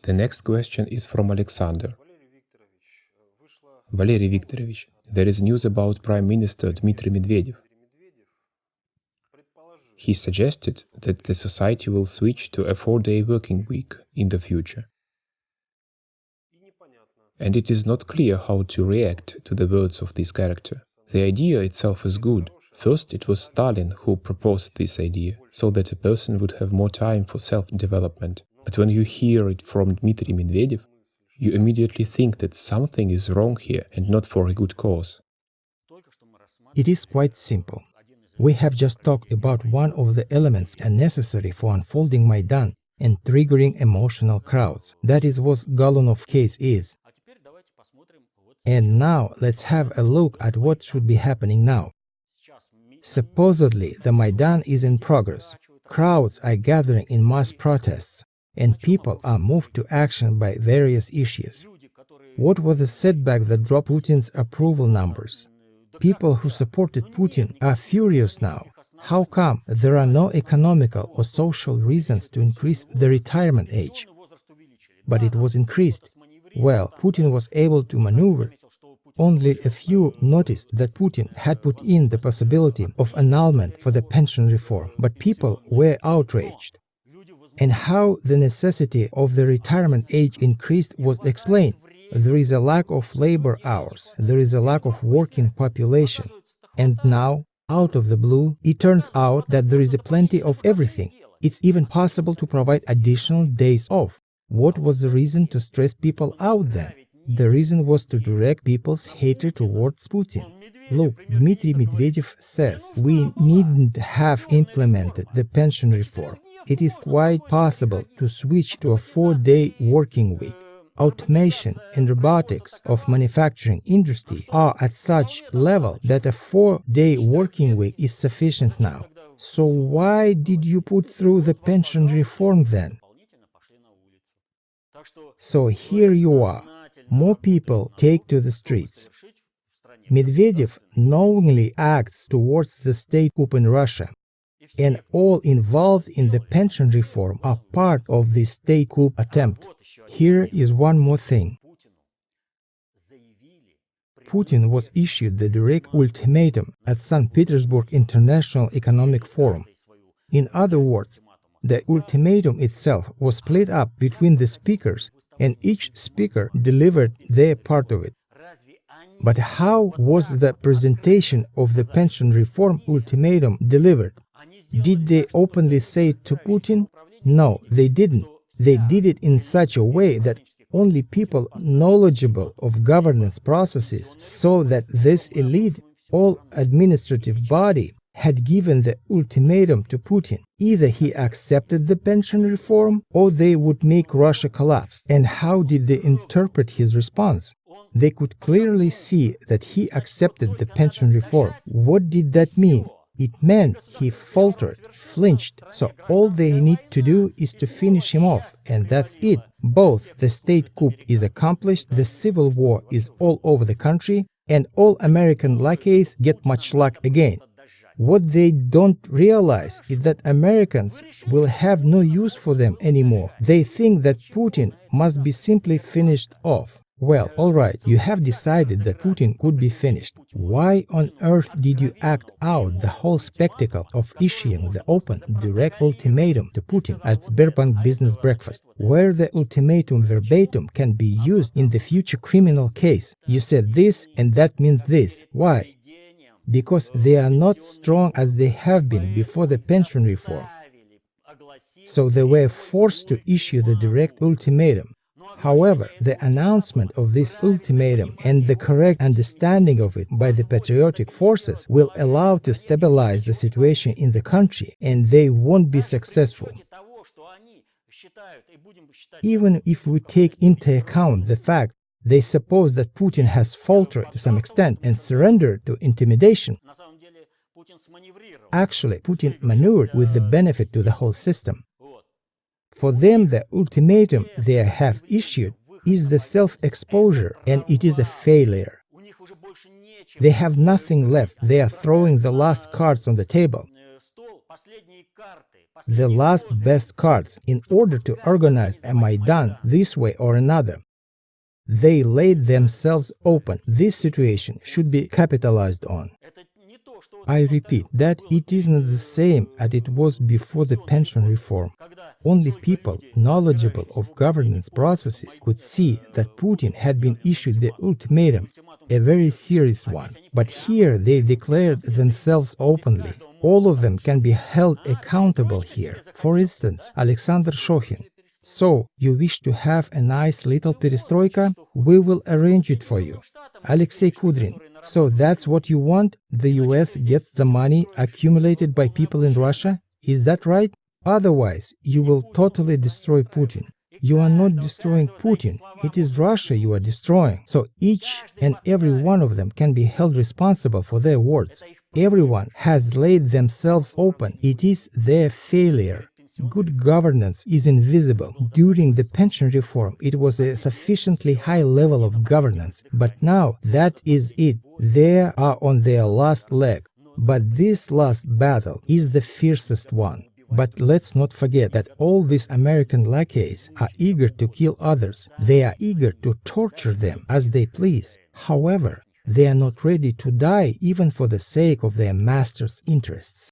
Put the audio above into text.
The next question is from Alexander. Valeriy Viktorovich, there is news about Prime Minister Dmitry Medvedev. He suggested that the society will switch to a 4-day working week in the future. And it is not clear how to react to the words of this character. The idea itself is good. First, it was Stalin who proposed this idea, so that a person would have more time for self-development. But when you hear it from Dmitry Medvedev, you immediately think that something is wrong here and not for a good cause. It is quite simple. We have just talked about one of the elements necessary for unfolding Maidan and triggering emotional crowds. That is what Golunov case is. And now let's have a look at what should be happening now. Supposedly, the Maidan is in progress. Crowds are gathering in mass protests, and people are moved to action by various issues. What was the setback that dropped Putin's approval numbers? People who supported Putin are furious now. How come there are no economical or social reasons to increase the retirement age? But it was increased. Well, Putin was able to maneuver. Only a few noticed that Putin had put in the possibility of annulment for the pension reform, but people were outraged. And how the necessity of the retirement age increased was explained. There is a lack of labor hours, there is a lack of working population. And now, out of the blue, it turns out that there is a plenty of everything. It's even possible to provide additional days off. What was the reason to stress people out then? The reason was to direct people's hatred towards Putin. Look, Dmitry Medvedev says we needn't have implemented the pension reform. It is quite possible to switch to a 4-day working week. Automation and robotics of manufacturing industry are at such level that a 4-day working week is sufficient now. So why did you put through the pension reform then? So here you are. More people take to the streets. Medvedev knowingly acts towards the state coup in Russia, and all involved in the pension reform are part of the state coup attempt. Here is one more thing. Putin was issued the direct ultimatum at St. Petersburg International Economic Forum. In other words, the ultimatum itself was split up between the speakers, and each speaker delivered their part of it. But how was the presentation of the pension reform ultimatum delivered? Did they openly say it to Putin? No, they didn't. They did it in such a way that only people knowledgeable of governance processes saw that this elite, all administrative body, had given the ultimatum to Putin. Either he accepted the pension reform or they would make Russia collapse. And how did they interpret his response? They could clearly see that he accepted the pension reform. What did that mean? It meant he faltered, flinched, so all they need to do is to finish him off, and that's it. Both the state coup is accomplished, the civil war is all over the country, and all American lackeys get much luck again. What they don't realize is that Americans will have no use for them anymore. They think that Putin must be simply finished off. Well, alright, you have decided that Putin could be finished. Why on earth did you act out the whole spectacle of issuing the open, direct ultimatum to Putin at Sberbank business breakfast, where the ultimatum verbatim can be used in the future criminal case? You said this and that means this. Why? Because they are not strong as they have been before the pension reform. So they were forced to issue the direct ultimatum. However, the announcement of this ultimatum and the correct understanding of it by the patriotic forces will allow to stabilize the situation in the country, and they won't be successful. Even if we take into account the fact they suppose that Putin has faltered to some extent and surrendered to intimidation, actually Putin maneuvered with the benefit to the whole system. For them, the ultimatum they have issued is the self-exposure, and it is a failure. They have nothing left. They are throwing the last cards on the table. the last best cards in order to organize a Maidan this way or another. They laid themselves open. This situation should be capitalized on. I repeat that it is not the same as it was before the pension reform. Only people knowledgeable of governance processes could see that Putin had been issued the ultimatum, a very serious one. But here they declared themselves openly. All of them can be held accountable here. For instance, Alexander Shokhin. So, you wish to have a nice little perestroika? We will arrange it for you. Alexei Kudrin. So that's what you want? The US gets the money accumulated by people in Russia? Is that right? Otherwise, you will totally destroy Putin. You are not destroying Putin. It is Russia you are destroying. So each and every one of them can be held responsible for their words. Everyone has laid themselves open. It is their failure. Good governance is invisible. During the pension reform, it was a sufficiently high level of governance. But now, that is it. They are on their last leg. But this last battle is the fiercest one. But let's not forget that all these American lackeys are eager to kill others. They are eager to torture them as they please. However, they are not ready to die even for the sake of their master's interests.